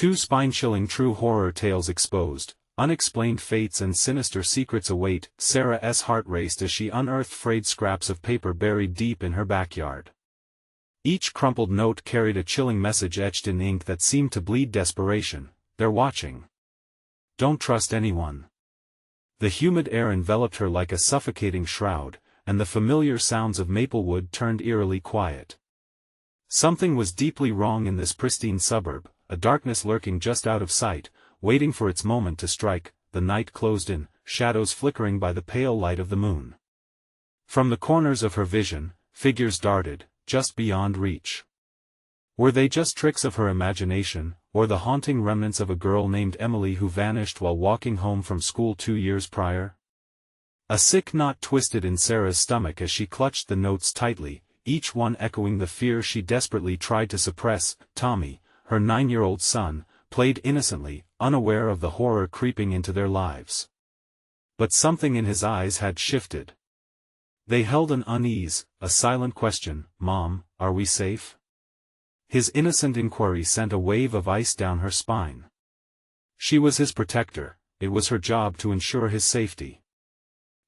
Two spine-chilling true horror tales exposed, unexplained fates and sinister secrets await. Sarah's heart raced as she unearthed frayed scraps of paper buried deep in her backyard. Each crumpled note carried a chilling message etched in ink that seemed to bleed desperation. They're watching. Don't trust anyone. The humid air enveloped her like a suffocating shroud, and the familiar sounds of Maplewood turned eerily quiet. Something was deeply wrong in this pristine suburb, a darkness lurking just out of sight, waiting for its moment to strike. The night closed in, shadows flickering by the pale light of the moon. From the corners of her vision, figures darted, just beyond reach. Were they just tricks of her imagination, or the haunting remnants of a girl named Emily who vanished while walking home from school 2 years prior? A sick knot twisted in Sarah's stomach as she clutched the notes tightly, each one echoing the fear she desperately tried to suppress. Tommy, her 9-year-old son, played innocently, unaware of the horror creeping into their lives. But something in his eyes had shifted. They held an unease, a silent question. "Mom, are we safe?" His innocent inquiry sent a wave of ice down her spine. She was his protector, it was her job to ensure his safety.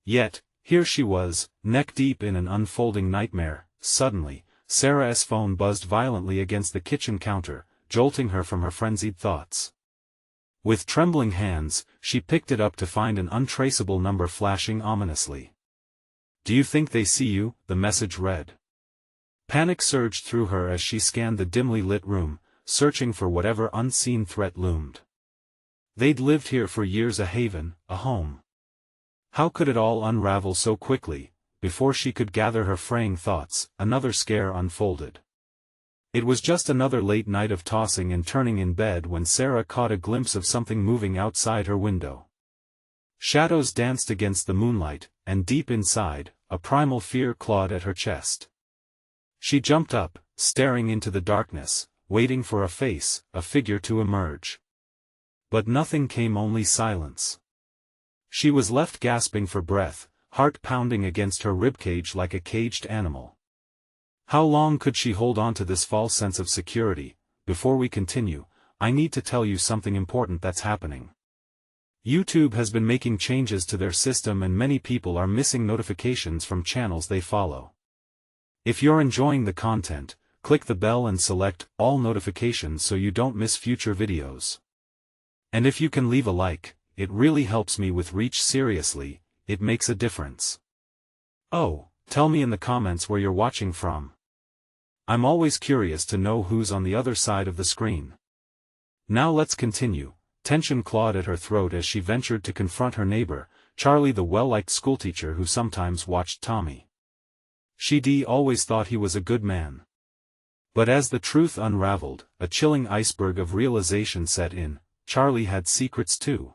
Yet, here she was, neck-deep in an unfolding nightmare. Suddenly, Sarah's phone buzzed violently against the kitchen counter, jolting her from her frenzied thoughts. With trembling hands, she picked it up to find an untraceable number flashing ominously. "Do you think they see you?" the message read. Panic surged through her as she scanned the dimly lit room, searching for whatever unseen threat loomed. They'd lived here for years, a haven, a home. How could it all unravel so quickly? Before she could gather her fraying thoughts, another scare unfolded. It was just another late night of tossing and turning in bed when Sarah caught a glimpse of something moving outside her window. Shadows danced against the moonlight, and deep inside, a primal fear clawed at her chest. She jumped up, staring into the darkness, waiting for a face, a figure to emerge. But nothing came, only silence. She was left gasping for breath, heart pounding against her ribcage like a caged animal. How long could she hold on to this false sense of security? Before we continue, I need to tell you something important that's happening. YouTube has been making changes to their system and many people are missing notifications from channels they follow. If you're enjoying the content, click the bell and select all notifications so you don't miss future videos. And if you can leave a like, it really helps me with reach. Seriously, it makes a difference. Oh, tell me in the comments where you're watching from. I'm always curious to know who's on the other side of the screen. Now let's continue. Tension clawed at her throat as she ventured to confront her neighbor, Charlie, the well-liked schoolteacher who sometimes watched Tommy. She'd always thought he was a good man. But as the truth unraveled, a chilling iceberg of realization set in. Charlie had secrets too.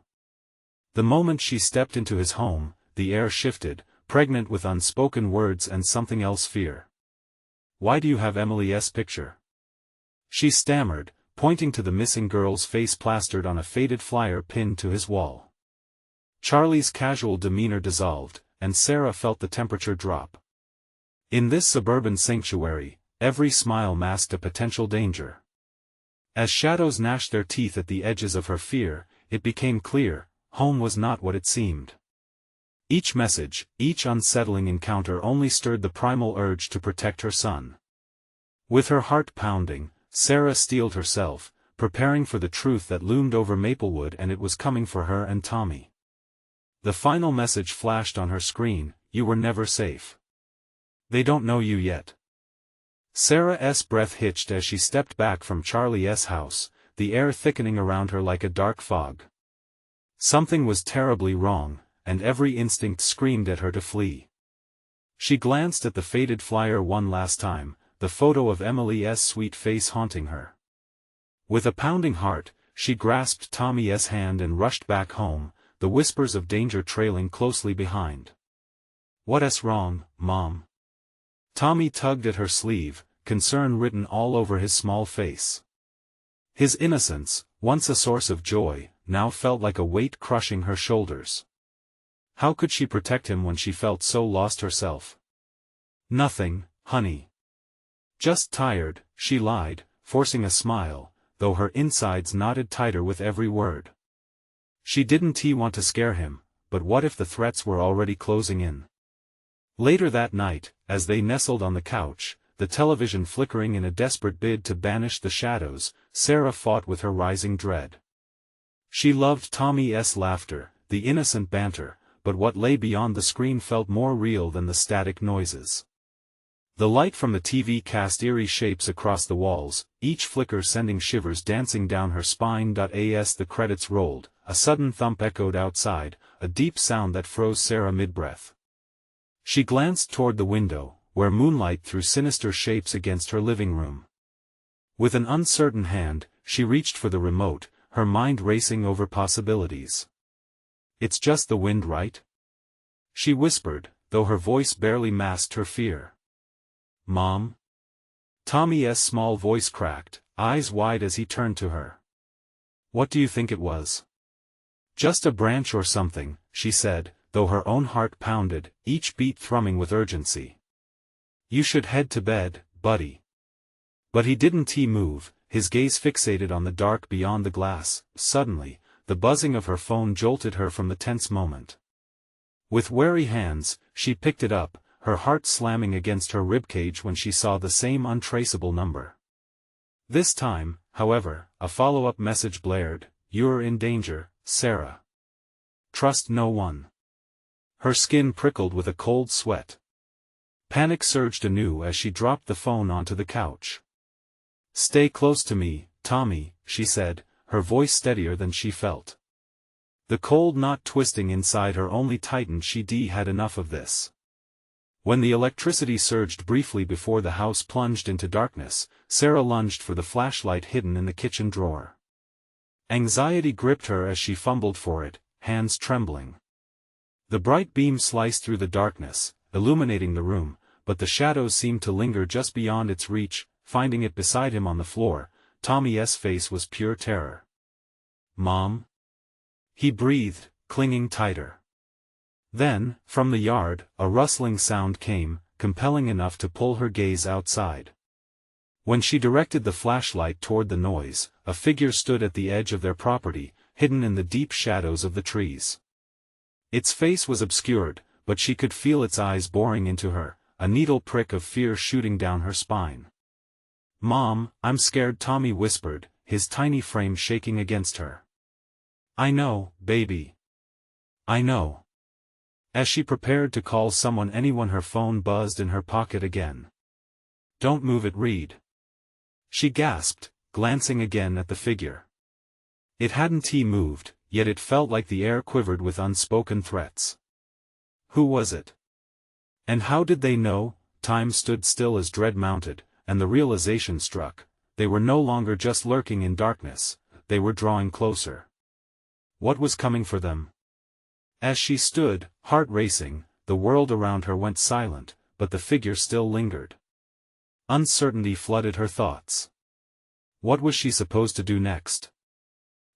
The moment she stepped into his home, the air shifted, pregnant with unspoken words and something else, fear. "Why do you have Emily's picture?" she stammered, pointing to the missing girl's face plastered on a faded flyer pinned to his wall. Charlie's casual demeanor dissolved, and Sarah felt the temperature drop. In this suburban sanctuary, every smile masked a potential danger. As shadows gnashed their teeth at the edges of her fear, it became clear, home was not what it seemed. Each message, each unsettling encounter only stirred the primal urge to protect her son. With her heart pounding, Sarah steeled herself, preparing for the truth that loomed over Maplewood, and it was coming for her and Tommy. The final message flashed on her screen: "You were never safe. They don't know you yet." Sarah's breath hitched as she stepped back from Charlie's house, the air thickening around her like a dark fog. Something was terribly wrong, and every instinct screamed at her to flee. She glanced at the faded flyer one last time, the photo of Emily's sweet face haunting her. With a pounding heart, she grasped Tommy's hand and rushed back home, the whispers of danger trailing closely behind. "What's wrong, Mom?" Tommy tugged at her sleeve, concern written all over his small face. His innocence, once a source of joy, now felt like a weight crushing her shoulders. How could she protect him when she felt so lost herself? "Nothing, honey. Just tired," she lied, forcing a smile, though her insides knotted tighter with every word. She didn't want to scare him, but what if the threats were already closing in? Later that night, as they nestled on the couch, the television flickering in a desperate bid to banish the shadows, Sarah fought with her rising dread. She loved Tommy's laughter, the innocent banter, but what lay beyond the screen felt more real than the static noises. The light from the TV cast eerie shapes across the walls, each flicker sending shivers dancing down her spine. As the credits rolled, a sudden thump echoed outside, a deep sound that froze Sarah mid-breath. She glanced toward the window, where moonlight threw sinister shapes against her living room. With an uncertain hand, she reached for the remote, her mind racing over possibilities. "It's just the wind, right?" she whispered, though her voice barely masked her fear. "Mom?" Tommy's small voice cracked, eyes wide as he turned to her. "What do you think it was?" "Just a branch or something," she said, though her own heart pounded, each beat thrumming with urgency. "You should head to bed, buddy." But he didn't move, his gaze fixated on the dark beyond the glass. Suddenly, the buzzing of her phone jolted her from the tense moment. With wary hands, she picked it up, her heart slamming against her ribcage when she saw the same untraceable number. This time, however, a follow-up message blared: "You're in danger, Sarah. Trust no one." Her skin prickled with a cold sweat. Panic surged anew as she dropped the phone onto the couch. "Stay close to me, Tommy," she said, her voice steadier than she felt. The cold knot twisting inside her only tightened. She had enough of this. When the electricity surged briefly before the house plunged into darkness, Sarah lunged for the flashlight hidden in the kitchen drawer. Anxiety gripped her as she fumbled for it, hands trembling. The bright beam sliced through the darkness, illuminating the room, but the shadows seemed to linger just beyond its reach. Finding it beside him on the floor, Tommy's face was pure terror. "Mom?" he breathed, clinging tighter. Then, from the yard, a rustling sound came, compelling enough to pull her gaze outside. When she directed the flashlight toward the noise, a figure stood at the edge of their property, hidden in the deep shadows of the trees. Its face was obscured, but she could feel its eyes boring into her, a needle prick of fear shooting down her spine. "Mom, I'm scared," Tommy whispered, his tiny frame shaking against her. "I know, baby. I know." As she prepared to call anyone, her phone buzzed in her pocket again. "Don't move it, Reed," she gasped, glancing again at the figure. It hadn't moved, yet it felt like the air quivered with unspoken threats. Who was it? And how did they know? Time stood still as dread mounted, and the realization struck: they were no longer just lurking in darkness, they were drawing closer. What was coming for them? As she stood, heart racing, the world around her went silent, but the figure still lingered. Uncertainty flooded her thoughts. What was she supposed to do next?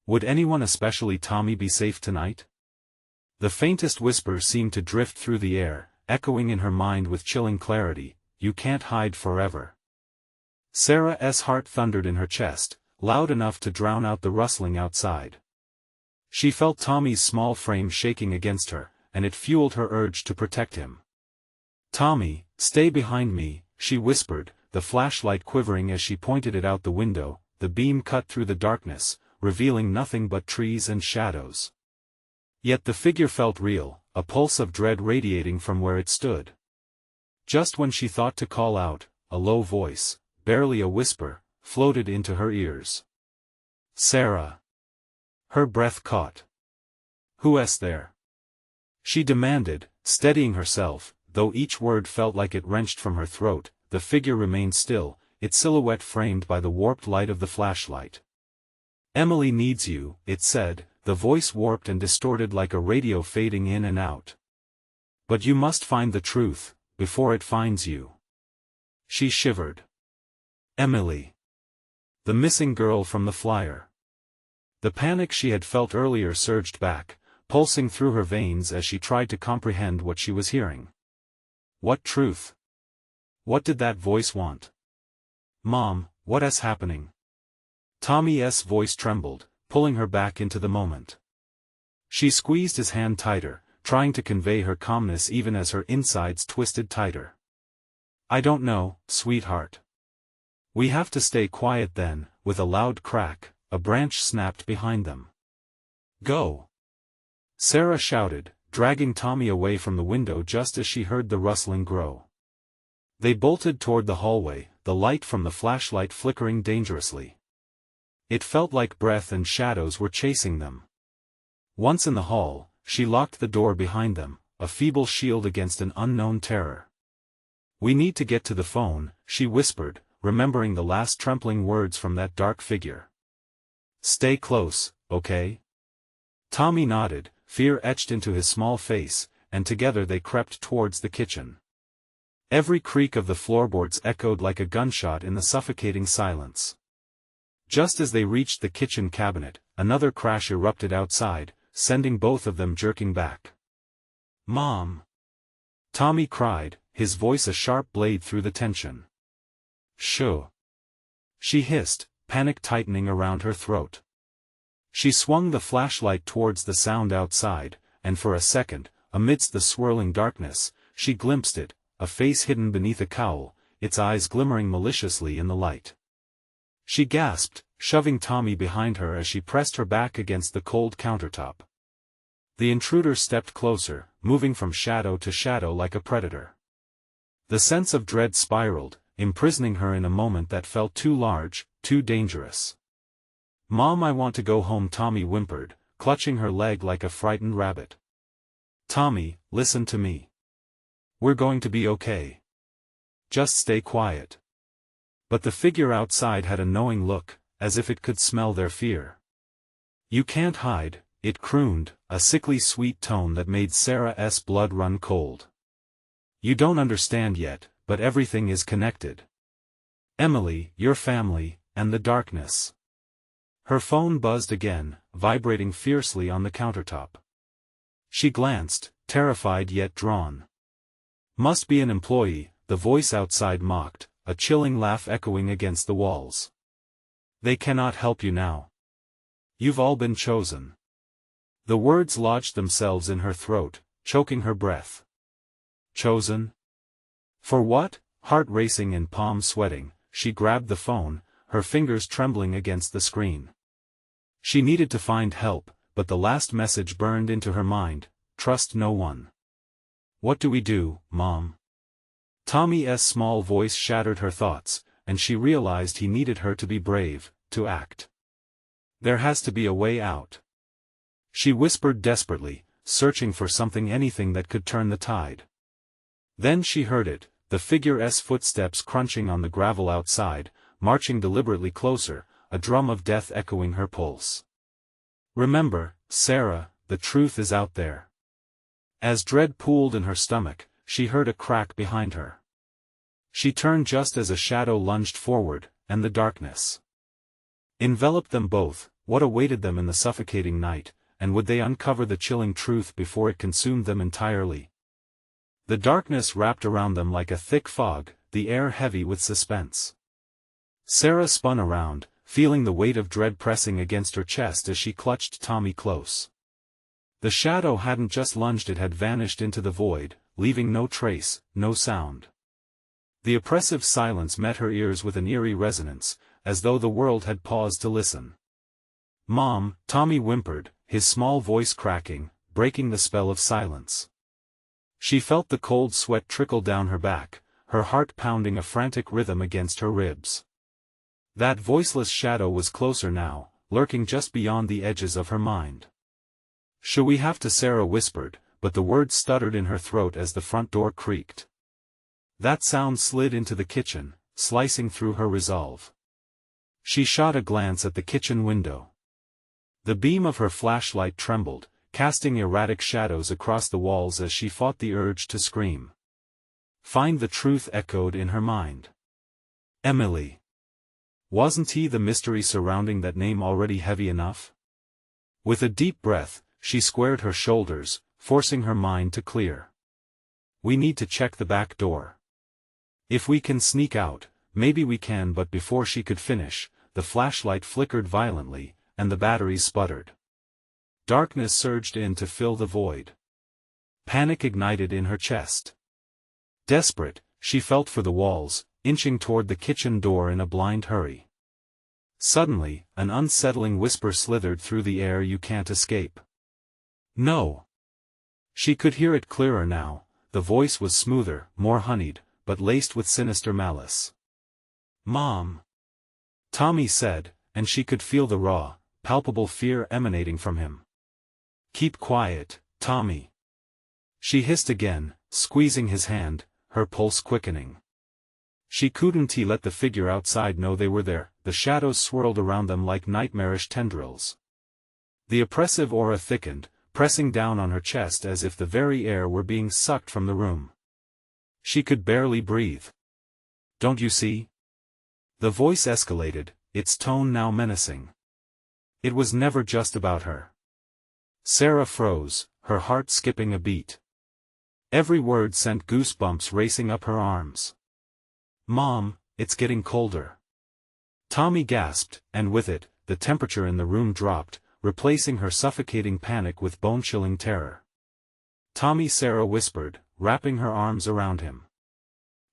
Would anyone, especially Tommy, be safe tonight? The faintest whisper seemed to drift through the air, echoing in her mind with chilling clarity: "You can't hide forever." Sarah's heart thundered in her chest, loud enough to drown out the rustling outside. She felt Tommy's small frame shaking against her, and it fueled her urge to protect him. "Tommy, stay behind me," she whispered, the flashlight quivering as she pointed it out the window. The beam cut through the darkness, revealing nothing but trees and shadows. Yet the figure felt real, a pulse of dread radiating from where it stood. Just when she thought to call out, a low voice, barely a whisper, floated into her ears. "Sarah." Her breath caught. "Who's there?" she demanded, steadying herself, though each word felt like it wrenched from her throat. The figure remained still, its silhouette framed by the warped light of the flashlight. "Emily needs you," it said, the voice warped and distorted like a radio fading in and out. "But you must find the truth, before it finds you." She shivered. Emily. The missing girl from the flyer. The panic she had felt earlier surged back, pulsing through her veins as she tried to comprehend what she was hearing. What truth? What did that voice want? "Mom, what is happening?" Tommy's voice trembled, pulling her back into the moment. She squeezed his hand tighter, trying to convey her calmness even as her insides twisted tighter. I don't know, sweetheart. We have to stay quiet then. With a loud crack, a branch snapped behind them. Go! Sarah shouted, dragging Tommy away from the window just as she heard the rustling grow. They bolted toward the hallway, the light from the flashlight flickering dangerously. It felt like breath and shadows were chasing them. Once in the hall, she locked the door behind them, a feeble shield against an unknown terror. We need to get to the phone, she whispered, remembering the last trembling words from that dark figure. Stay close, okay? Tommy nodded, fear etched into his small face, and together they crept towards the kitchen. Every creak of the floorboards echoed like a gunshot in the suffocating silence. Just as they reached the kitchen cabinet, another crash erupted outside, sending both of them jerking back. Mom! Tommy cried, his voice a sharp blade through the tension. Shoo! She hissed, panic tightening around her throat. She swung the flashlight towards the sound outside, and for a second, amidst the swirling darkness, she glimpsed it, a face hidden beneath a cowl, its eyes glimmering maliciously in the light. She gasped, shoving Tommy behind her as she pressed her back against the cold countertop. The intruder stepped closer, moving from shadow to shadow like a predator. The sense of dread spiraled, imprisoning her in a moment that felt too large, too dangerous. Mom, I want to go home, Tommy whimpered, clutching her leg like a frightened rabbit. Tommy, listen to me. We're going to be okay. Just stay quiet. But the figure outside had a knowing look, as if it could smell their fear. You can't hide, it crooned, a sickly sweet tone that made Sarah's blood run cold. You don't understand yet, but everything is connected. Emily, your family, and the darkness. Her phone buzzed again, vibrating fiercely on the countertop. She glanced, terrified yet drawn. Must be an employee, the voice outside mocked, a chilling laugh echoing against the walls. They cannot help you now. You've all been chosen. The words lodged themselves in her throat, choking her breath. Chosen? For what? Heart racing and palms sweating, she grabbed the phone, her fingers trembling against the screen. She needed to find help, but the last message burned into her mind, trust no one. What do we do, Mom? Tommy's small voice shattered her thoughts, and she realized he needed her to be brave, to act. There has to be a way out. She whispered desperately, searching for something, anything that could turn the tide. Then she heard it, the figure's footsteps crunching on the gravel outside, marching deliberately closer, a drum of death echoing her pulse. Remember, Sarah, the truth is out there. As dread pooled in her stomach, she heard a crack behind her. She turned just as a shadow lunged forward, and the darkness enveloped them both. What awaited them in the suffocating night, and would they uncover the chilling truth before it consumed them entirely? The darkness wrapped around them like a thick fog, the air heavy with suspense. Sarah spun around, feeling the weight of dread pressing against her chest as she clutched Tommy close. The shadow hadn't just lunged, it had vanished into the void, leaving no trace, no sound. The oppressive silence met her ears with an eerie resonance, as though the world had paused to listen. Mom, Tommy whimpered, his small voice cracking, breaking the spell of silence. She felt the cold sweat trickle down her back, her heart pounding a frantic rhythm against her ribs. That voiceless shadow was closer now, lurking just beyond the edges of her mind. Shall we have to? Sarah whispered, but the words stuttered in her throat as the front door creaked. That sound slid into the kitchen, slicing through her resolve. She shot a glance at the kitchen window. The beam of her flashlight trembled, casting erratic shadows across the walls as she fought the urge to scream. Find the truth echoed in her mind. Emily. Wasn't he the mystery surrounding that name already heavy enough? With a deep breath, she squared her shoulders, forcing her mind to clear. We need to check the back door. If we can sneak out, maybe we can. But before she could finish, the flashlight flickered violently, and the batteries sputtered. Darkness surged in to fill the void. Panic ignited in her chest. Desperate, she felt for the walls, inching toward the kitchen door in a blind hurry. Suddenly, an unsettling whisper slithered through the air. "You can't escape." No. She could hear it clearer now. The voice was smoother, more honeyed, but laced with sinister malice. "Mom," Tommy said, and she could feel the raw, palpable fear emanating from him. "Keep quiet, Tommy," she hissed again, squeezing his hand, her pulse quickening. She couldn't let the figure outside know they were there. The shadows swirled around them like nightmarish tendrils. The oppressive aura thickened, pressing down on her chest as if the very air were being sucked from the room. She could barely breathe. "Don't you see?" The voice escalated, its tone now menacing. It was never just about her. Sarah froze, her heart skipping a beat. Every word sent goosebumps racing up her arms. "Mom, it's getting colder." Tommy gasped, and with it, the temperature in the room dropped, replacing her suffocating panic with bone-chilling terror. "Tommy," Sarah whispered, wrapping her arms around him.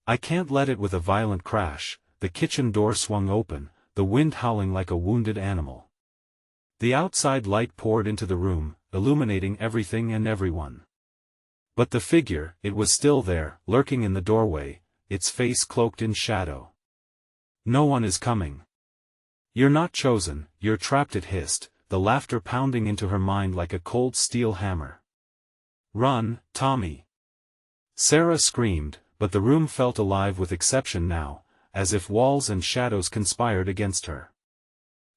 "I can't let it." With a violent crash, the kitchen door swung open, the wind howling like a wounded animal. The outside light poured into the room, illuminating everything and everyone. But the figure, it was still there, lurking in the doorway, its face cloaked in shadow. "No one is coming. You're not chosen, you're trapped," it hissed, the laughter pounding into her mind like a cold steel hammer. "Run, Tommy!" Sarah screamed, but the room felt alive with exception now, as if walls and shadows conspired against her.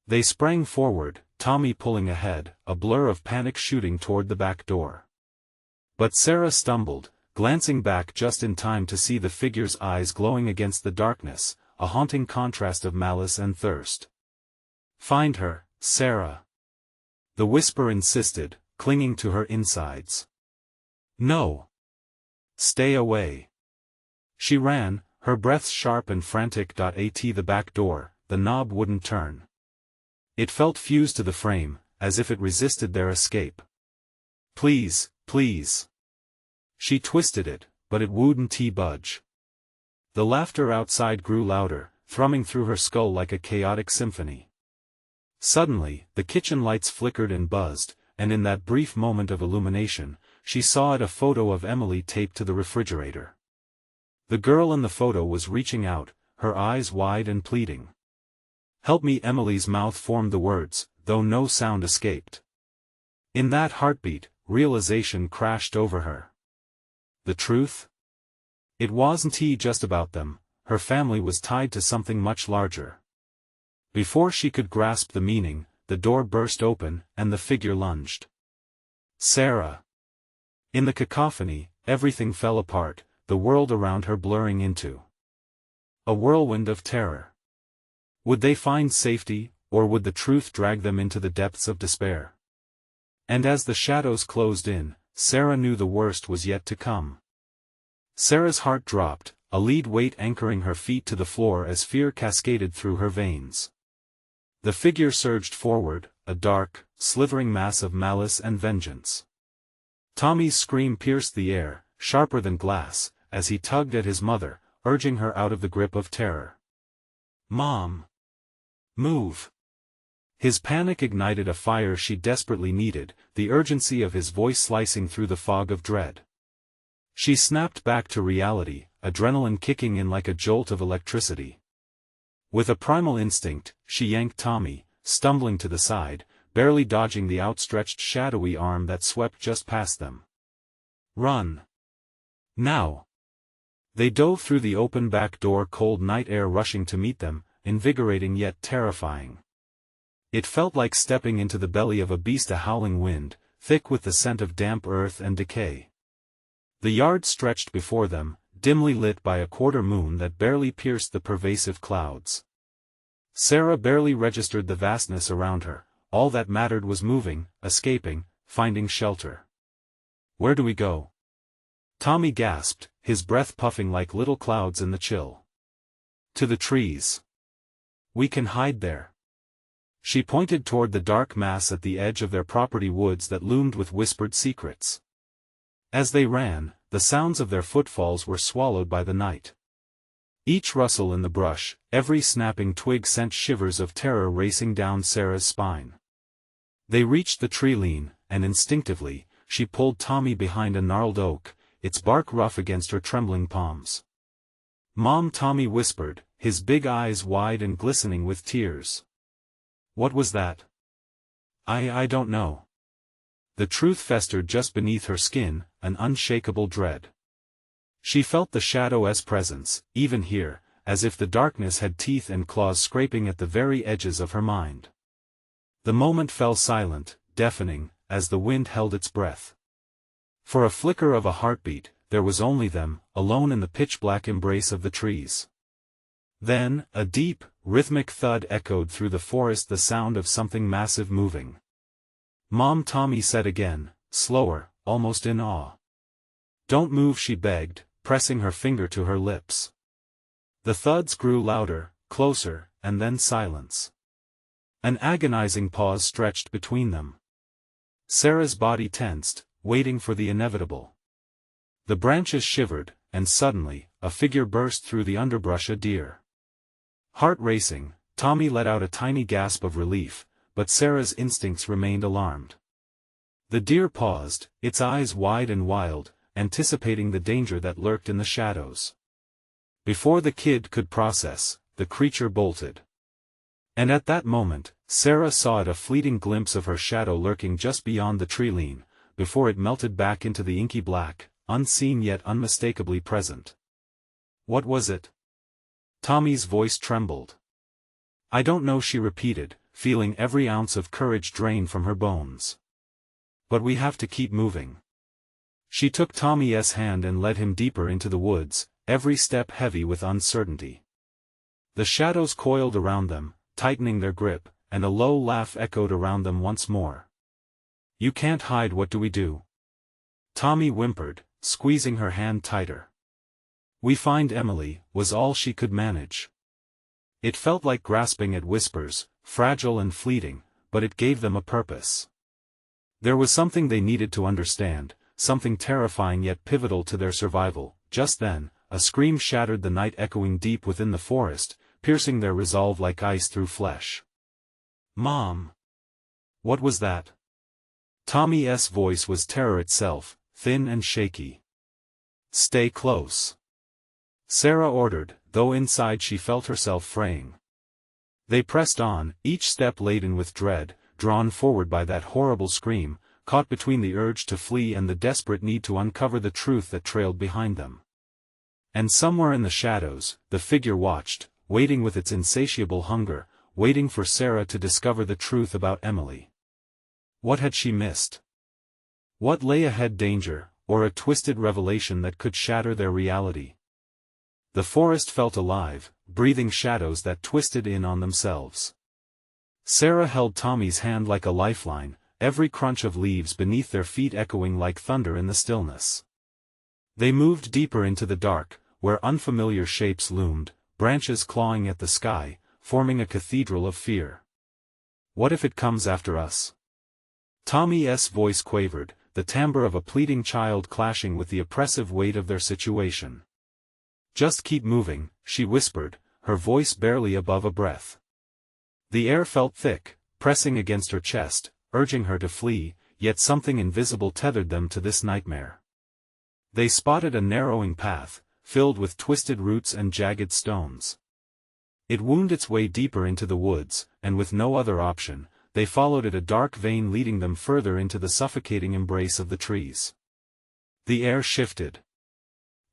They sprang forward, Tommy pulling ahead, a blur of panic shooting toward the back door. But Sarah stumbled, glancing back just in time to see the figure's eyes glowing against the darkness, a haunting contrast of malice and thirst. "Find her, Sarah," the whisper insisted, clinging to her insides. "No. Stay away." She ran, her breath sharp and frantic. At the back door, the knob wouldn't turn. It felt fused to the frame, as if it resisted their escape. "Please, please." She twisted it, but it wouldn't budge. The laughter outside grew louder, thrumming through her skull like a chaotic symphony. Suddenly, the kitchen lights flickered and buzzed, and in that brief moment of illumination, she saw a photo of Emily taped to the refrigerator. The girl in the photo was reaching out, her eyes wide and pleading. "Help me!" Emily's mouth formed the words, though no sound escaped. In that heartbeat, realization crashed over her. The truth? It wasn't just about them, her family was tied to something much larger. Before she could grasp the meaning, the door burst open, and the figure lunged. Sarah. In the cacophony, everything fell apart, the world around her blurring into a whirlwind of terror. Would they find safety, or would the truth drag them into the depths of despair? And as the shadows closed in, Sarah knew the worst was yet to come. Sarah's heart dropped, a lead weight anchoring her feet to the floor as fear cascaded through her veins. The figure surged forward, a dark, slithering mass of malice and vengeance. Tommy's scream pierced the air, sharper than glass, as he tugged at his mother, urging her out of the grip of terror. "Mom! Move!" His panic ignited a fire she desperately needed, the urgency of his voice slicing through the fog of dread. She snapped back to reality, adrenaline kicking in like a jolt of electricity. With a primal instinct, she yanked Tommy, stumbling to the side, barely dodging the outstretched shadowy arm that swept just past them. "Run! Now!" They dove through the open back door, cold night air rushing to meet them, invigorating yet terrifying. It felt like stepping into the belly of a beast, a howling wind, thick with the scent of damp earth and decay. The yard stretched before them, dimly lit by a quarter moon that barely pierced the pervasive clouds. Sarah barely registered the vastness around her, all that mattered was moving, escaping, finding shelter. "Where do we go?" Tommy gasped, his breath puffing like little clouds in the chill. "To the trees. We can hide there." She pointed toward the dark mass at the edge of their property woods that loomed with whispered secrets. As they ran, the sounds of their footfalls were swallowed by the night. Each rustle in the brush, every snapping twig sent shivers of terror racing down Sarah's spine. They reached the tree lean, and instinctively, she pulled Tommy behind a gnarled oak, its bark rough against her trembling palms. "Mom," Tommy whispered, his big eyes wide and glistening with tears. "What was that?" I don't know." The truth festered just beneath her skin, an unshakable dread. She felt the shadow's presence, even here, as if the darkness had teeth and claws scraping at the very edges of her mind. The moment fell silent, deafening, as the wind held its breath. For a flicker of a heartbeat, there was only them, alone in the pitch-black embrace of the trees. Then, a deep, rhythmic thud echoed through the forest, the sound of something massive moving. "Mom," Tommy said again, slower, almost in awe. "Don't move," she begged, pressing her finger to her lips. The thuds grew louder, closer, and then silence. An agonizing pause stretched between them. Sarah's body tensed, waiting for the inevitable. The branches shivered, and suddenly, a figure burst through the underbrush, a deer. Heart racing, Tommy let out a tiny gasp of relief, but Sarah's instincts remained alarmed. The deer paused, its eyes wide and wild, anticipating the danger that lurked in the shadows. Before the kid could process, the creature bolted. And at that moment, Sarah saw it, a fleeting glimpse of her shadow lurking just beyond the tree lean, before it melted back into the inky black, unseen yet unmistakably present. "What was it?" Tommy's voice trembled. "I don't know," she repeated, feeling every ounce of courage drain from her bones. "But we have to keep moving." She took Tommy's hand and led him deeper into the woods, every step heavy with uncertainty. The shadows coiled around them, tightening their grip, and a low laugh echoed around them once more. "You can't hide. What do we do?" Tommy whimpered, squeezing her hand tighter. "We find Emily," was all she could manage. It felt like grasping at whispers, fragile and fleeting, but it gave them a purpose. There was something they needed to understand, something terrifying yet pivotal to their survival. Just then, a scream shattered the night, echoing deep within the forest, piercing their resolve like ice through flesh. "Mom!" "What was that?" Tommy's voice was terror itself, thin and shaky. "Stay close," Sarah ordered, though inside she felt herself fraying. They pressed on, each step laden with dread, drawn forward by that horrible scream, caught between the urge to flee and the desperate need to uncover the truth that trailed behind them. And somewhere in the shadows, the figure watched, waiting with its insatiable hunger, waiting for Sarah to discover the truth about Emily. What had she missed? What lay ahead? Danger, or a twisted revelation that could shatter their reality? The forest felt alive, breathing shadows that twisted in on themselves. Sarah held Tommy's hand like a lifeline, every crunch of leaves beneath their feet echoing like thunder in the stillness. They moved deeper into the dark, where unfamiliar shapes loomed, branches clawing at the sky, forming a cathedral of fear. "What if it comes after us?" Tommy's voice quavered, the timbre of a pleading child clashing with the oppressive weight of their situation. "Just keep moving," she whispered, her voice barely above a breath. The air felt thick, pressing against her chest, urging her to flee, yet something invisible tethered them to this nightmare. They spotted a narrowing path, filled with twisted roots and jagged stones. It wound its way deeper into the woods, and with no other option, they followed it, a dark vein leading them further into the suffocating embrace of the trees. The air shifted.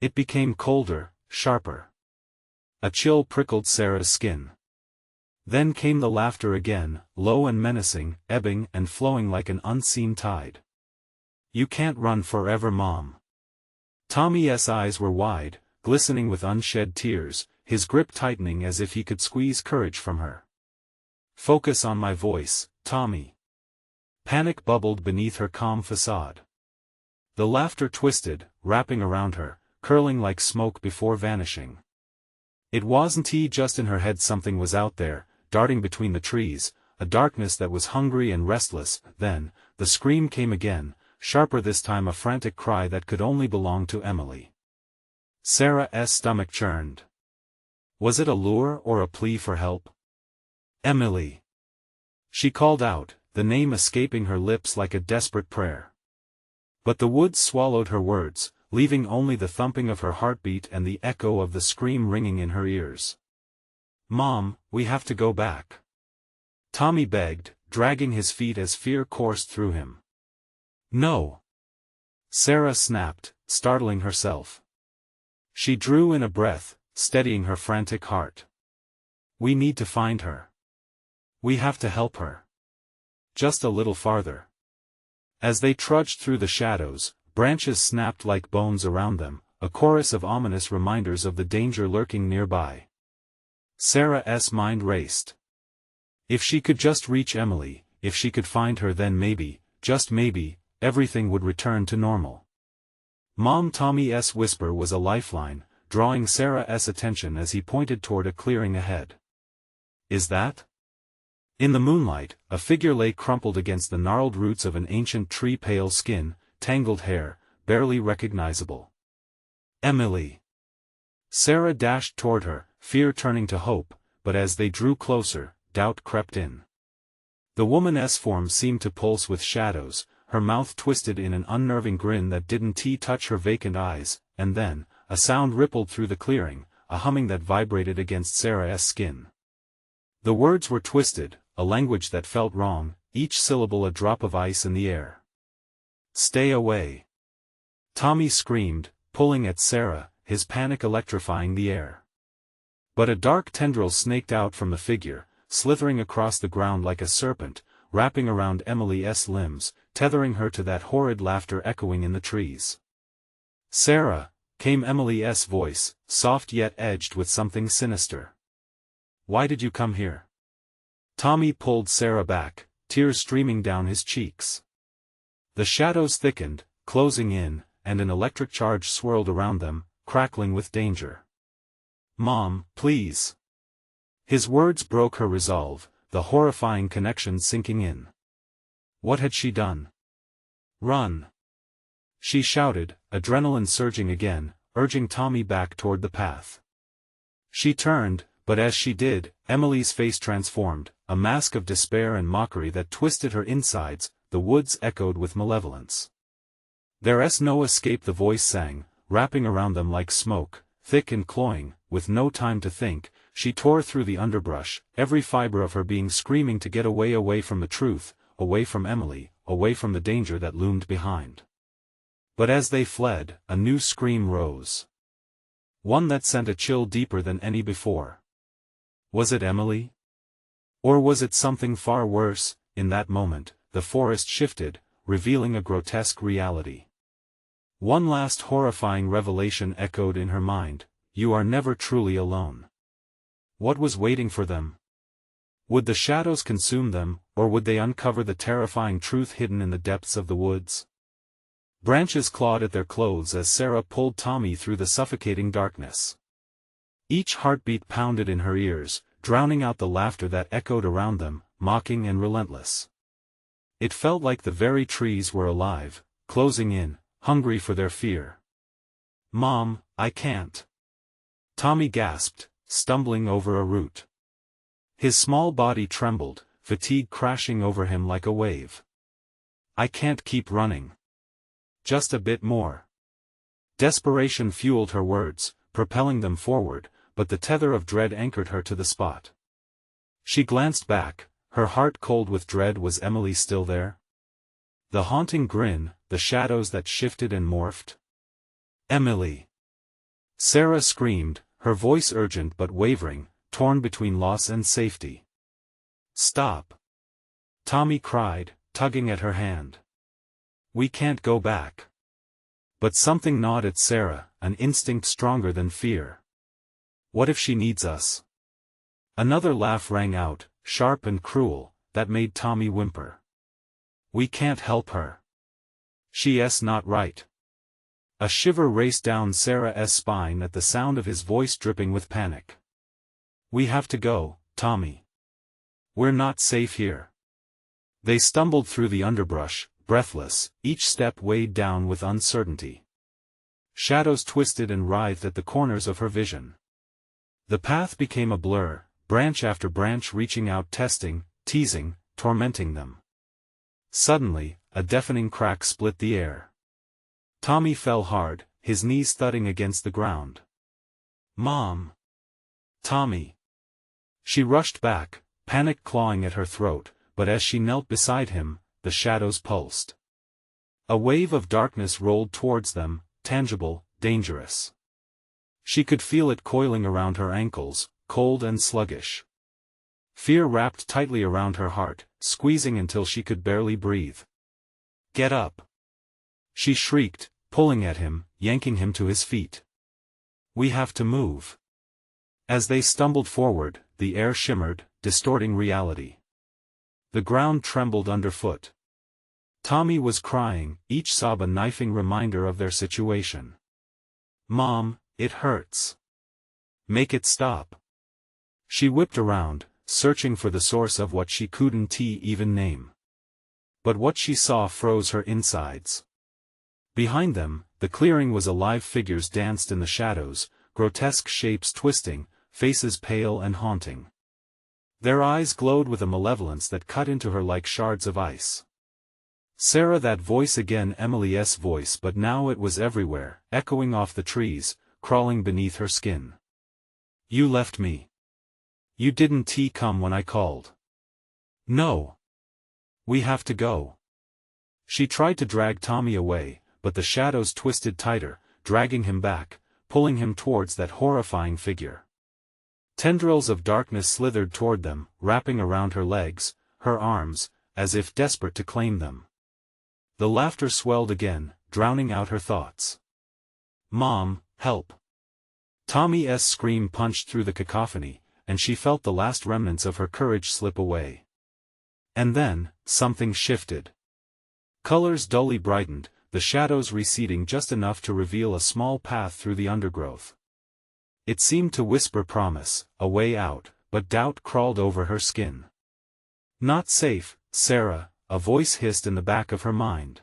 It became colder, sharper. A chill prickled Sarah's skin. Then came the laughter again, low and menacing, ebbing and flowing like an unseen tide. "You can't run forever, Mom." Tommy's eyes were wide, glistening with unshed tears, his grip tightening as if he could squeeze courage from her. "Focus on my voice, Tommy." Panic bubbled beneath her calm facade. The laughter twisted, wrapping around her, curling like smoke before vanishing. It wasn't just in her head, something was out there, darting between the trees, a darkness that was hungry and restless. Then, the scream came again, sharper this time, a frantic cry that could only belong to Emily. Sarah's stomach churned. Was it a lure or a plea for help? Emily! She called out, the name escaping her lips like a desperate prayer. But the woods swallowed her words, leaving only the thumping of her heartbeat and the echo of the scream ringing in her ears. "Mom, we have to go back," Tommy begged, dragging his feet as fear coursed through him. "No!" Sarah snapped, startling herself. She drew in a breath, steadying her frantic heart. "We need to find her. We have to help her. Just a little farther." As they trudged through the shadows, branches snapped like bones around them, a chorus of ominous reminders of the danger lurking nearby. Sarah's mind raced. If she could just reach Emily, if she could find her, then maybe, just maybe, everything would return to normal. Mom, Tommy's whisper was a lifeline, drawing Sarah's attention as he pointed toward a clearing ahead. "Is that?" In the moonlight, a figure lay crumpled against the gnarled roots of an ancient tree, pale skin, tangled hair, barely recognizable. "Emily!" Sarah dashed toward her, fear turning to hope, but as they drew closer, doubt crept in. The woman's form seemed to pulse with shadows, her mouth twisted in an unnerving grin that didn't touch her vacant eyes, and then, a sound rippled through the clearing, a humming that vibrated against Sarah's skin. The words were twisted, a language that felt wrong, each syllable a drop of ice in the air. "Stay away!" Tommy screamed, pulling at Sarah, his panic electrifying the air. But a dark tendril snaked out from the figure, slithering across the ground like a serpent, wrapping around Emily's limbs, tethering her to that horrid laughter echoing in the trees. "Sarah," came Emily's voice, soft yet edged with something sinister. "Why did you come here?" Tommy pulled Sarah back, tears streaming down his cheeks. The shadows thickened, closing in, and an electric charge swirled around them, crackling with danger. "Mom, please!" His words broke her resolve, the horrifying connection sinking in. What had she done? "Run!" she shouted, adrenaline surging again, urging Tommy back toward the path. She turned, but as she did, Emily's face transformed, a mask of despair and mockery that twisted her insides. The woods echoed with malevolence. "There's no escape," the voice sang, wrapping around them like smoke, thick and cloying. With no time to think, she tore through the underbrush, every fiber of her being screaming to get away from the truth, away from Emily, away from the danger that loomed behind. But as they fled, a new scream rose. One that sent a chill deeper than any before. Was it Emily? Or was it something far worse? In that moment, the forest shifted, revealing a grotesque reality. One last horrifying revelation echoed in her mind: you are never truly alone. What was waiting for them? Would the shadows consume them, or would they uncover the terrifying truth hidden in the depths of the woods? Branches clawed at their clothes as Sarah pulled Tommy through the suffocating darkness. Each heartbeat pounded in her ears, drowning out the laughter that echoed around them, mocking and relentless. It felt like the very trees were alive, closing in, hungry for their fear. "Mom, I can't." Tommy gasped, stumbling over a root. His small body trembled, fatigue crashing over him like a wave. "I can't keep running. Just a bit more." Desperation fueled her words, propelling them forward, but the tether of dread anchored her to the spot. She glanced back, her heart cold with dread. Was Emily still there? The haunting grin, the shadows that shifted and morphed. "Emily!" Sarah screamed, her voice urgent but wavering, torn between loss and safety. "Stop!" Tommy cried, tugging at her hand. "We can't go back." But something gnawed at Sarah, an instinct stronger than fear. "What if she needs us?" Another laugh rang out, sharp and cruel, that made Tommy whimper. "We can't help her. She's not right." A shiver raced down Sarah's spine at the sound of his voice dripping with panic. "We have to go, Tommy. We're not safe here. They stumbled through the underbrush, breathless, each step weighed down with uncertainty. Shadows twisted and writhed at the corners of her vision. The path became a blur, branch after branch reaching out, testing, teasing, tormenting them. Suddenly, a deafening crack split the air. Tommy fell hard, his knees thudding against the ground. "Mom! Tommy!" She rushed back, panic clawing at her throat, but as she knelt beside him, the shadows pulsed. A wave of darkness rolled towards them, tangible, dangerous. She could feel it coiling around her ankles, cold and sluggish. Fear wrapped tightly around her heart, squeezing until she could barely breathe. "Get up!" she shrieked, pulling at him, yanking him to his feet. "We have to move." As they stumbled forward, the air shimmered, distorting reality. The ground trembled underfoot. Tommy was crying, each sob a knifing reminder of their situation. "Mom, it hurts. Make it stop." She whipped around, searching for the source of what she couldn't even name. But what she saw froze her insides. Behind them, the clearing was alive. Figures danced in the shadows, grotesque shapes twisting, faces pale and haunting. Their eyes glowed with a malevolence that cut into her like shards of ice. Sarah, that voice again, Emily's voice, but now it was everywhere, echoing off the trees, crawling beneath her skin. "You left me. You didn't come when I called." "No. We have to go." She tried to drag Tommy away, but the shadows twisted tighter, dragging him back, pulling him towards that horrifying figure. Tendrils of darkness slithered toward them, wrapping around her legs, her arms, as if desperate to claim them. The laughter swelled again, drowning out her thoughts. "Mom, help!" Tommy's scream punched through the cacophony, and she felt the last remnants of her courage slip away. And then, something shifted. Colors dully brightened, the shadows receding just enough to reveal a small path through the undergrowth. It seemed to whisper promise, a way out, but doubt crawled over her skin. "Not safe, Sarah," a voice hissed in the back of her mind.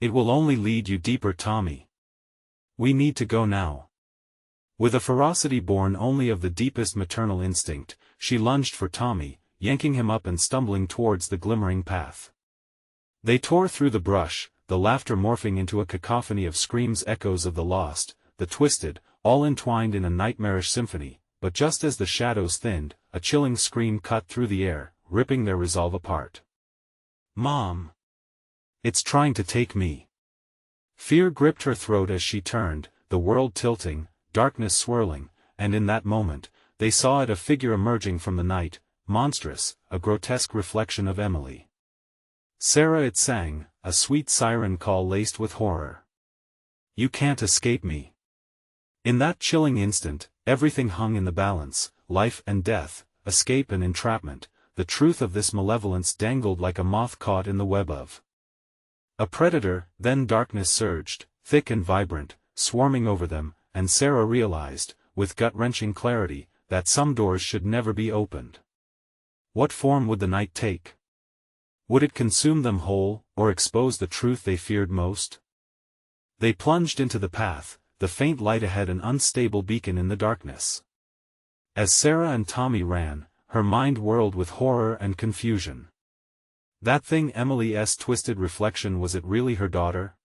"It will only lead you deeper, Tommy. We need to go now." With a ferocity born only of the deepest maternal instinct, she lunged for Tommy, yanking him up and stumbling towards the glimmering path. They tore through the brush, the laughter morphing into a cacophony of screams, echoes of the lost, the twisted, all entwined in a nightmarish symphony, but just as the shadows thinned, a chilling scream cut through the air, ripping their resolve apart. "Mom! It's trying to take me." Fear gripped her throat as she turned, the world tilting, darkness swirling, and in that moment, they saw it, a figure emerging from the night, monstrous, a grotesque reflection of Emily. "Sarah," it sang, a sweet siren call laced with horror. "You can't escape me." In that chilling instant, everything hung in the balance, life and death, escape and entrapment. The truth of this malevolence dangled like a moth caught in the web of a predator. Then darkness surged, thick and vibrant, swarming over them, and Sarah realized, with gut-wrenching clarity, that some doors should never be opened. What form would the night take? Would it consume them whole, or expose the truth they feared most? They plunged into the path, the faint light ahead an unstable beacon in the darkness. As Sarah and Tommy ran, her mind whirled with horror and confusion. That thing, Emily's twisted reflection, was it really her daughter?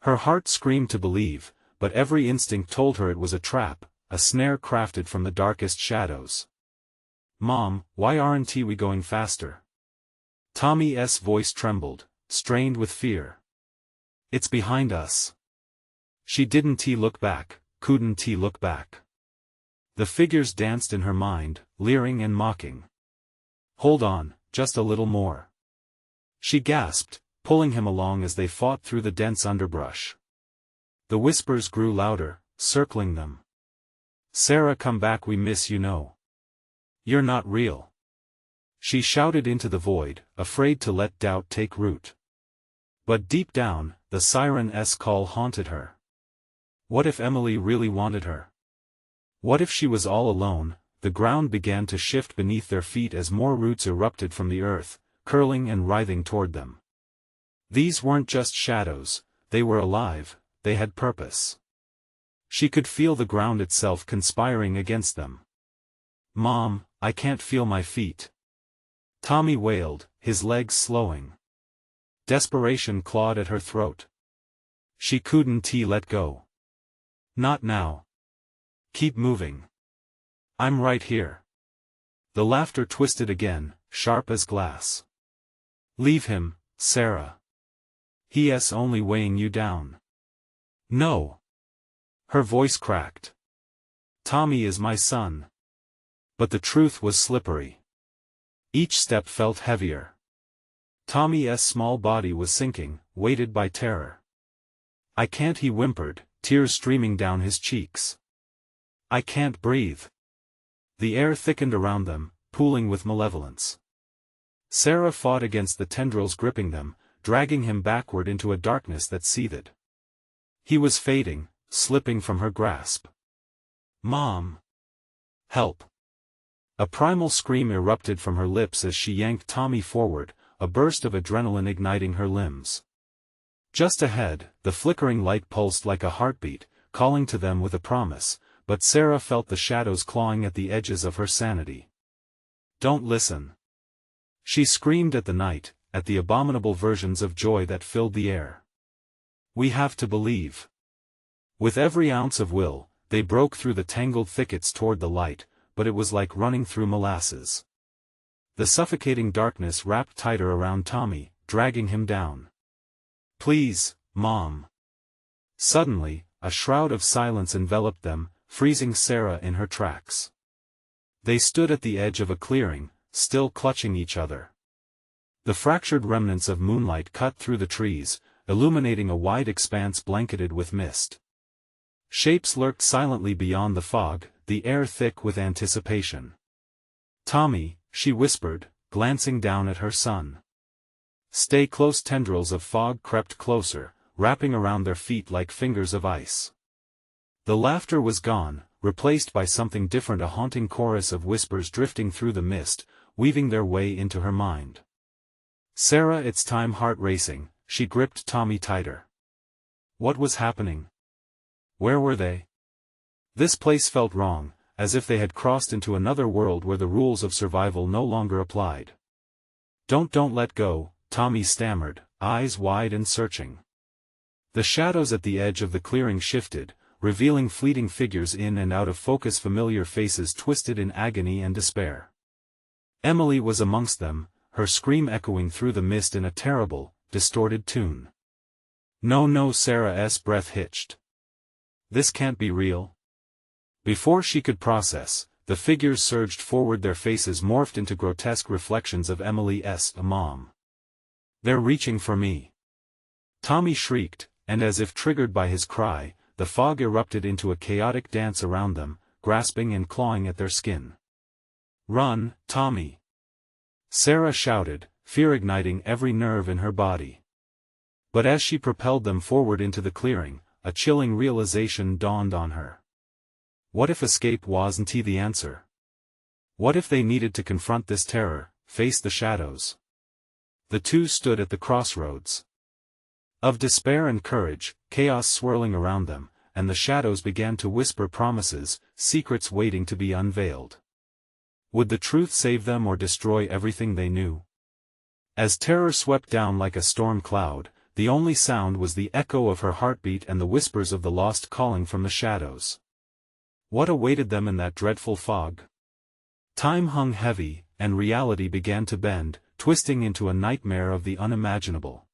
Her heart screamed to believe, but every instinct told her it was a trap, a snare crafted from the darkest shadows. "Mom, why aren't we going faster?" Tommy's voice trembled, strained with fear. "It's behind us." She didn't look back, couldn't look back. The figures danced in her mind, leering and mocking. "Hold on, just a little more," she gasped, pulling him along as they fought through the dense underbrush. The whispers grew louder, circling them. "Sarah, come back, we miss you, no. You're not real." She shouted into the void, afraid to let doubt take root. But deep down, the siren's call haunted her. What if Emily really wanted her? What if she was all alone, the ground began to shift beneath their feet as more roots erupted from the earth, curling and writhing toward them. These weren't just shadows, they were alive, they had purpose. She could feel the ground itself conspiring against them. "Mom, I can't feel my feet," Tommy wailed, his legs slowing. Desperation clawed at her throat. She couldn't let go. "Not now. Keep moving. I'm right here." The laughter twisted again, sharp as glass. "Leave him, Sarah. He's only weighing you down." "No." Her voice cracked. "Tommy is my son." But the truth was slippery. Each step felt heavier. Tommy's small body was sinking, weighted by terror. "I can't," he whimpered, tears streaming down his cheeks. "I can't breathe." The air thickened around them, pooling with malevolence. Sarah fought against the tendrils gripping them, dragging him backward into a darkness that seethed. He was fading, slipping from her grasp. "Mom! Help!" A primal scream erupted from her lips as she yanked Tommy forward, a burst of adrenaline igniting her limbs. Just ahead, the flickering light pulsed like a heartbeat, calling to them with a promise, but Sarah felt the shadows clawing at the edges of her sanity. "Don't listen!" She screamed at the night, at the abominable versions of joy that filled the air. "We have to believe." With every ounce of will, they broke through the tangled thickets toward the light, but it was like running through molasses. The suffocating darkness wrapped tighter around Tommy, dragging him down. "Please, Mom." Suddenly, a shroud of silence enveloped them, freezing Sarah in her tracks. They stood at the edge of a clearing, still clutching each other. The fractured remnants of moonlight cut through the trees, illuminating a wide expanse blanketed with mist. Shapes lurked silently beyond the fog, the air thick with anticipation. "Tommy," she whispered, glancing down at her son. "Stay close." Tendrils of fog crept closer, wrapping around their feet like fingers of ice. The laughter was gone, replaced by something different, a haunting chorus of whispers drifting through the mist, weaving their way into her mind. "Sarah," it's time. Heart racing, she gripped Tommy tighter. What was happening? Where were they? This place felt wrong, as if they had crossed into another world where the rules of survival no longer applied. Don't let go," Tommy stammered, eyes wide and searching. The shadows at the edge of the clearing shifted, revealing fleeting figures in and out of focus, familiar faces twisted in agony and despair. Emily was amongst them, her scream echoing through the mist in a terrible, distorted tune. No, Sarah's breath hitched. This can't be real. Before she could process, the figures surged forward, their faces morphed into grotesque reflections of Emily's mom. "They're reaching for me!" Tommy shrieked, and as if triggered by his cry, the fog erupted into a chaotic dance around them, grasping and clawing at their skin. "Run, Tommy!" Sarah shouted, fear igniting every nerve in her body. But as she propelled them forward into the clearing, a chilling realization dawned on her. What if escape wasn't the answer? What if they needed to confront this terror, face the shadows? The two stood at the crossroads of despair and courage, chaos swirling around them, and the shadows began to whisper promises, secrets waiting to be unveiled. Would the truth save them or destroy everything they knew? As terror swept down like a storm cloud, the only sound was the echo of her heartbeat and the whispers of the lost calling from the shadows. What awaited them in that dreadful fog? Time hung heavy, and reality began to bend, twisting into a nightmare of the unimaginable.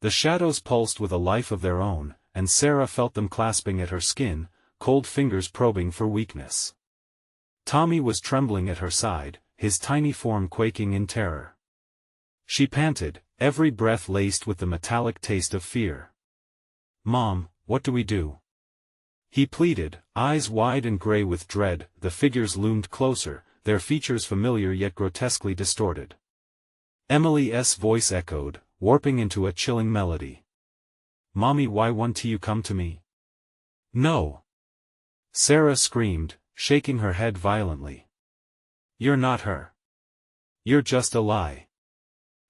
The shadows pulsed with a life of their own, and Sarah felt them clasping at her skin, cold fingers probing for weakness. Tommy was trembling at her side, his tiny form quaking in terror. She panted, every breath laced with the metallic taste of fear. "Mom, what do we do?" he pleaded, eyes wide and gray with dread. The figures loomed closer, their features familiar yet grotesquely distorted. Emily's voice echoed, warping into a chilling melody. "Mommy, why won't you come to me?" "No!" Sarah screamed, shaking her head violently. "You're not her. You're just a lie."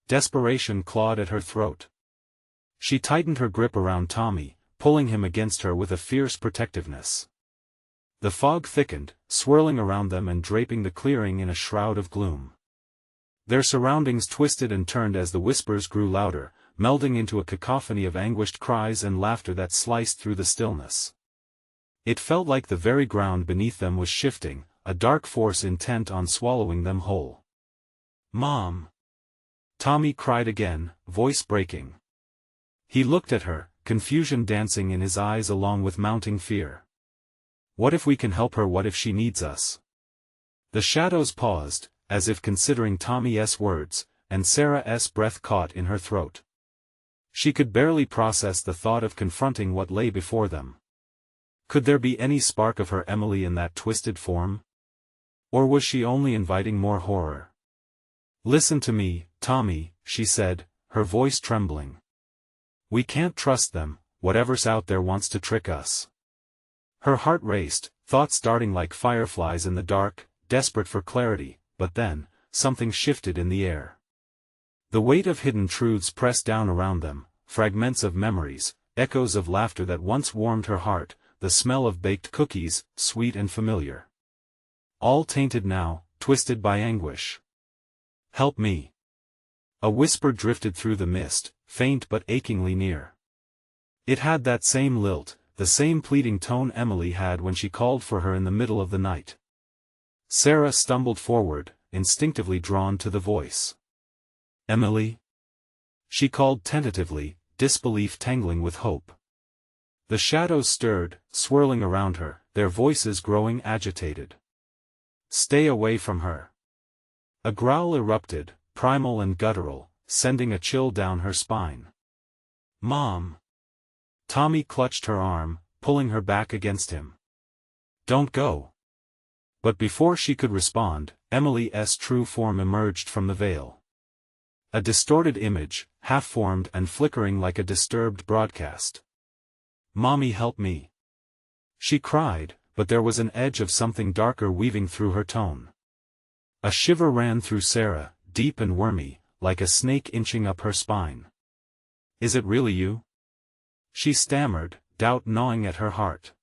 Desperation clawed at her throat. She tightened her grip around Tommy, pulling him against her with a fierce protectiveness. The fog thickened, swirling around them and draping the clearing in a shroud of gloom. Their surroundings twisted and turned as the whispers grew louder, melding into a cacophony of anguished cries and laughter that sliced through the stillness. It felt like the very ground beneath them was shifting, a dark force intent on swallowing them whole. "Mom!" Tommy cried again, voice breaking. He looked at her, confusion dancing in his eyes along with mounting fear. "What if we can help her? What if she needs us?" The shadows paused, as if considering Tommy's words, and Sarah's breath caught in her throat. She could barely process the thought of confronting what lay before them. Could there be any spark of her Emily in that twisted form? Or was she only inviting more horror? "Listen to me, Tommy," she said, her voice trembling. "We can't trust them, whatever's out there wants to trick us." Her heart raced, thoughts darting like fireflies in the dark, desperate for clarity, but then, something shifted in the air. The weight of hidden truths pressed down around them, fragments of memories, echoes of laughter that once warmed her heart, the smell of baked cookies, sweet and familiar. All tainted now, twisted by anguish. "Help me." A whisper drifted through the mist, faint but achingly near. It had that same lilt, the same pleading tone Emily had when she called for her in the middle of the night. Sarah stumbled forward, instinctively drawn to the voice. "Emily?" She called tentatively, disbelief tangling with hope. The shadows stirred, swirling around her, their voices growing agitated. "Stay away from her." A growl erupted, primal and guttural, sending a chill down her spine. "Mom!" Tommy clutched her arm, pulling her back against him. "Don't go." But before she could respond, Emily's true form emerged from the veil. A distorted image, half-formed and flickering like a disturbed broadcast. "Mommy, help me!" She cried, but there was an edge of something darker weaving through her tone. A shiver ran through Sarah, deep and wormy, like a snake inching up her spine. "Is it really you?" She stammered, doubt gnawing at her heart.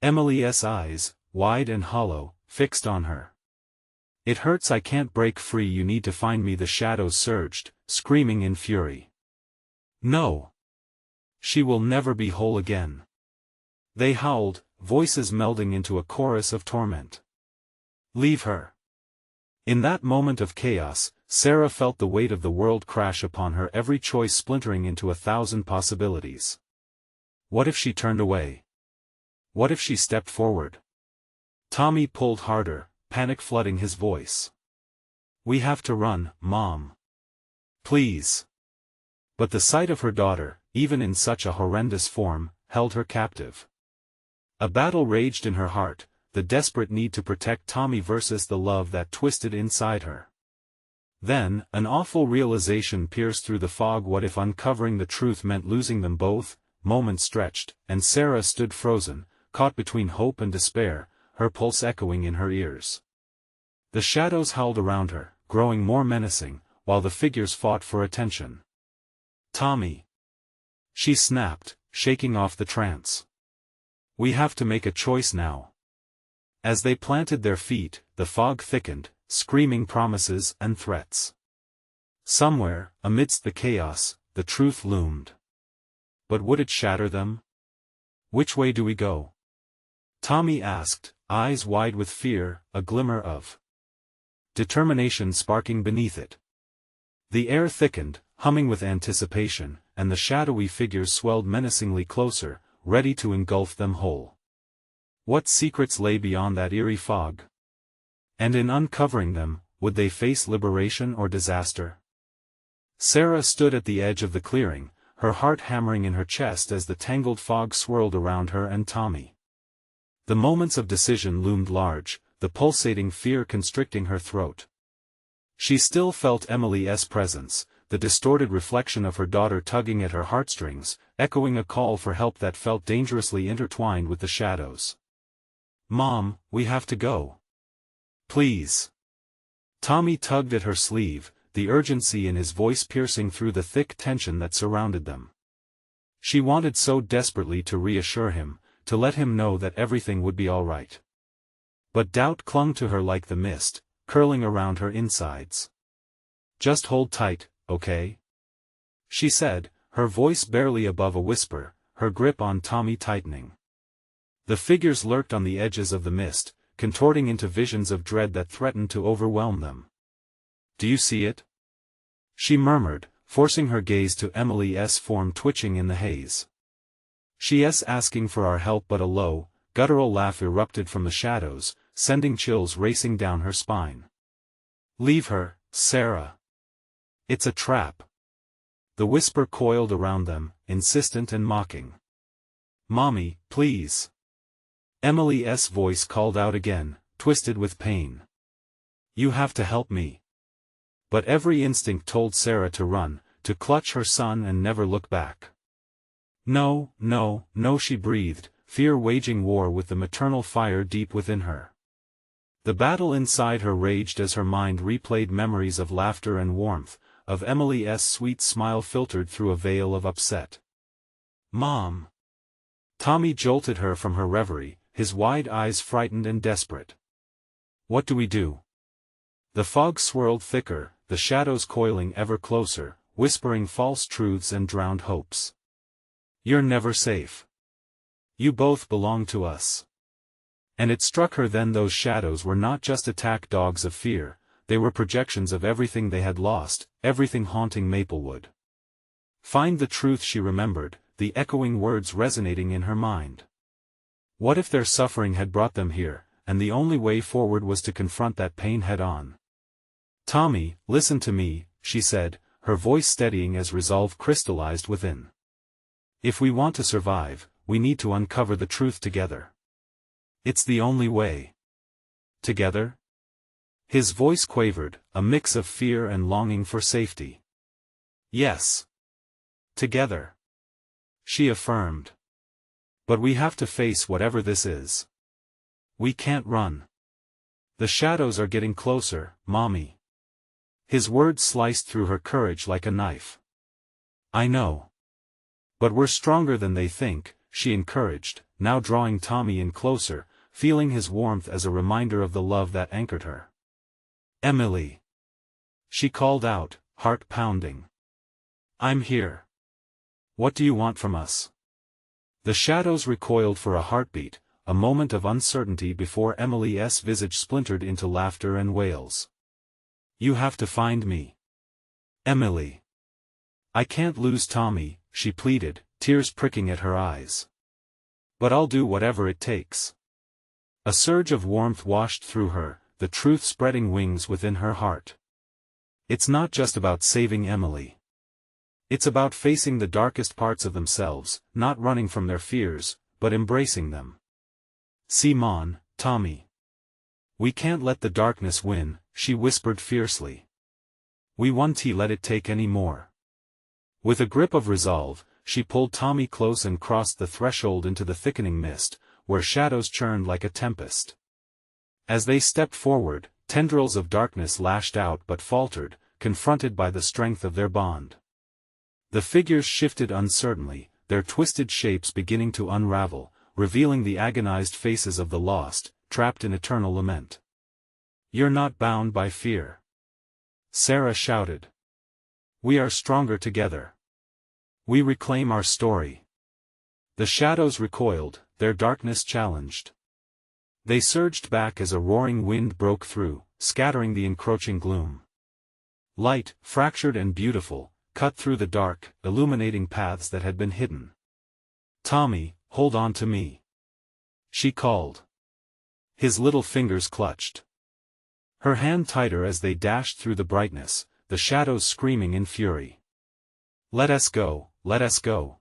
Emily's eyes, wide and hollow, fixed on her. "It hurts, I can't break free, you need to find me," the shadows surged, screaming in fury. "No! She will never be whole again." They howled, voices melding into a chorus of torment. "Leave her." In that moment of chaos, Sarah felt the weight of the world crash upon her, every choice splintering into 1,000 possibilities. What if she turned away? What if she stepped forward? Tommy pulled harder, panic flooding his voice. "We have to run, Mom. Please." But the sight of her daughter, even in such a horrendous form, held her captive. A battle raged in her heart, the desperate need to protect Tommy versus the love that twisted inside her. Then, an awful realization pierced through the fog. What if uncovering the truth meant losing them both? Moments stretched, and Sarah stood frozen, caught between hope and despair, her pulse echoing in her ears. The shadows howled around her, growing more menacing, while the figures fought for attention. "Tommy!" she snapped, shaking off the trance. "We have to make a choice now." As they planted their feet, the fog thickened, screaming promises and threats. Somewhere, amidst the chaos, the truth loomed. But would it shatter them? "Which way do we go?" Tommy asked, eyes wide with fear, a glimmer of determination sparking beneath it. The air thickened, humming with anticipation, and the shadowy figures swelled menacingly closer, ready to engulf them whole. What secrets lay beyond that eerie fog? And in uncovering them, would they face liberation or disaster? Sarah stood at the edge of the clearing, her heart hammering in her chest as the tangled fog swirled around her and Tommy. The moments of decision loomed large, the pulsating fear constricting her throat. She still felt Emily's presence, the distorted reflection of her daughter tugging at her heartstrings, echoing a call for help that felt dangerously intertwined with the shadows. Mom, we have to go. Please. Tommy tugged at her sleeve, the urgency in his voice piercing through the thick tension that surrounded them. She wanted so desperately to reassure him, to let him know that everything would be all right. But doubt clung to her like the mist, curling around her insides. Just hold tight, okay? She said, her voice barely above a whisper, her grip on Tommy tightening. The figures lurked on the edges of the mist, contorting into visions of dread that threatened to overwhelm them. Do you see it? She murmured, forcing her gaze to Emily's form twitching in the haze. She's asking for our help, but a low, guttural laugh erupted from the shadows, sending chills racing down her spine. Leave her, Sarah. It's a trap. The whisper coiled around them, insistent and mocking. Mommy, please. Emily's voice called out again, twisted with pain. You have to help me. But every instinct told Sarah to run, to clutch her son and never look back. No, no, no, she breathed, fear waging war with the maternal fire deep within her. The battle inside her raged as her mind replayed memories of laughter and warmth, of Emily's sweet smile filtered through a veil of upset. Mom! Tommy jolted her from her reverie, his wide eyes frightened and desperate. What do we do? The fog swirled thicker, the shadows coiling ever closer, whispering false truths and drowned hopes. You're never safe. You both belong to us. And it struck her then those shadows were not just attack dogs of fear, they were projections of everything they had lost, everything haunting Maplewood. Find the truth, she remembered, the echoing words resonating in her mind. What if their suffering had brought them here, and the only way forward was to confront that pain head-on? Tommy, listen to me, she said, her voice steadying as resolve crystallized within. If we want to survive, we need to uncover the truth together. It's the only way. Together? His voice quavered, a mix of fear and longing for safety. Yes. Together. She affirmed. But we have to face whatever this is. We can't run. The shadows are getting closer, Mommy. His words sliced through her courage like a knife. I know. But we're stronger than they think, she encouraged, now drawing Tommy in closer, feeling his warmth as a reminder of the love that anchored her. Emily. She called out, heart pounding. I'm here. What do you want from us? The shadows recoiled for a heartbeat, a moment of uncertainty before Emily's visage splintered into laughter and wails. You have to find me. Emily. I can't lose Tommy, she pleaded, tears pricking at her eyes. But I'll do whatever it takes. A surge of warmth washed through her, the truth spreading wings within her heart. It's not just about saving Emily. It's about facing the darkest parts of themselves, not running from their fears, but embracing them. Simon, Tommy. We can't let the darkness win, she whispered fiercely. We won't let it take any more. With a grip of resolve, she pulled Tommy close and crossed the threshold into the thickening mist, where shadows churned like a tempest. As they stepped forward, tendrils of darkness lashed out but faltered, confronted by the strength of their bond. The figures shifted uncertainly, their twisted shapes beginning to unravel, revealing the agonized faces of the lost, trapped in eternal lament. You're not bound by fear. Sarah shouted. We are stronger together. We reclaim our story. The shadows recoiled, their darkness challenged. They surged back as a roaring wind broke through, scattering the encroaching gloom. Light, fractured and beautiful, cut through the dark, illuminating paths that had been hidden. Tommy, hold on to me. She called. His little fingers clutched her hand tighter as they dashed through the brightness, the shadows screaming in fury. Let us go, let us go.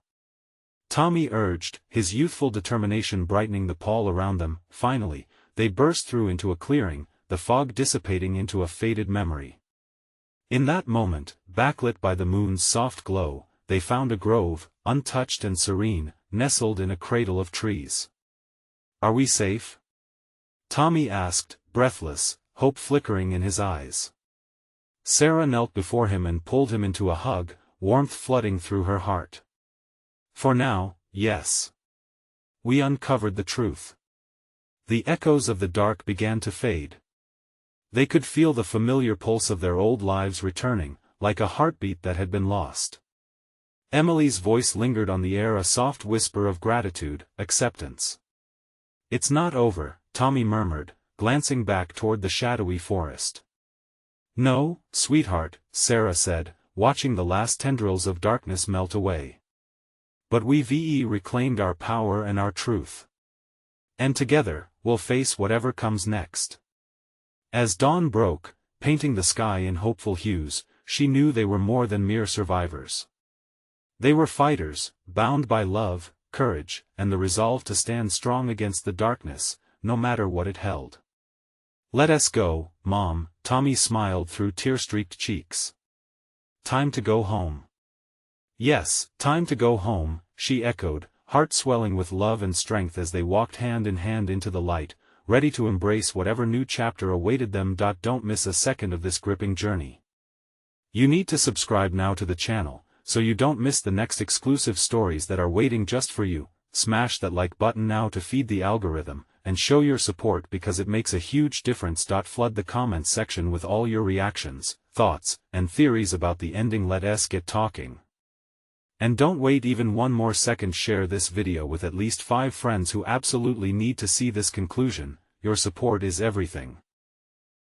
Tommy urged, his youthful determination brightening the pall around them. Finally, they burst through into a clearing, the fog dissipating into a faded memory. In that moment, backlit by the moon's soft glow, they found a grove, untouched and serene, nestled in a cradle of trees. Are we safe? Tommy asked, breathless, hope flickering in his eyes. Sarah knelt before him and pulled him into a hug, warmth flooding through her heart. For now, yes. We uncovered the truth. The echoes of the dark began to fade. They could feel the familiar pulse of their old lives returning, like a heartbeat that had been lost. Emily's voice lingered on the air, a soft whisper of gratitude, acceptance. "It's not over," Tommy murmured, glancing back toward the shadowy forest. "No, sweetheart," Sarah said, watching the last tendrils of darkness melt away. "But we've reclaimed our power and our truth. And together, we'll face whatever comes next." As dawn broke, painting the sky in hopeful hues, she knew they were more than mere survivors. They were fighters, bound by love, courage, and the resolve to stand strong against the darkness, no matter what it held. "Let us go, Mom," Tommy smiled through tear-streaked cheeks. "Time to go home." "Yes, time to go home," she echoed, heart swelling with love and strength as they walked hand in hand into the light, ready to embrace whatever new chapter awaited them. Don't miss a second of this gripping journey. You need to subscribe now to the channel, so you don't miss the next exclusive stories that are waiting just for you. Smash that like button now to feed the algorithm, and show your support because it makes a huge difference. Flood the comments section with all your reactions, thoughts, and theories about the ending. Let's get talking. And don't wait even one more second. Share this video with at least 5 friends who absolutely need to see this conclusion. Your support is everything.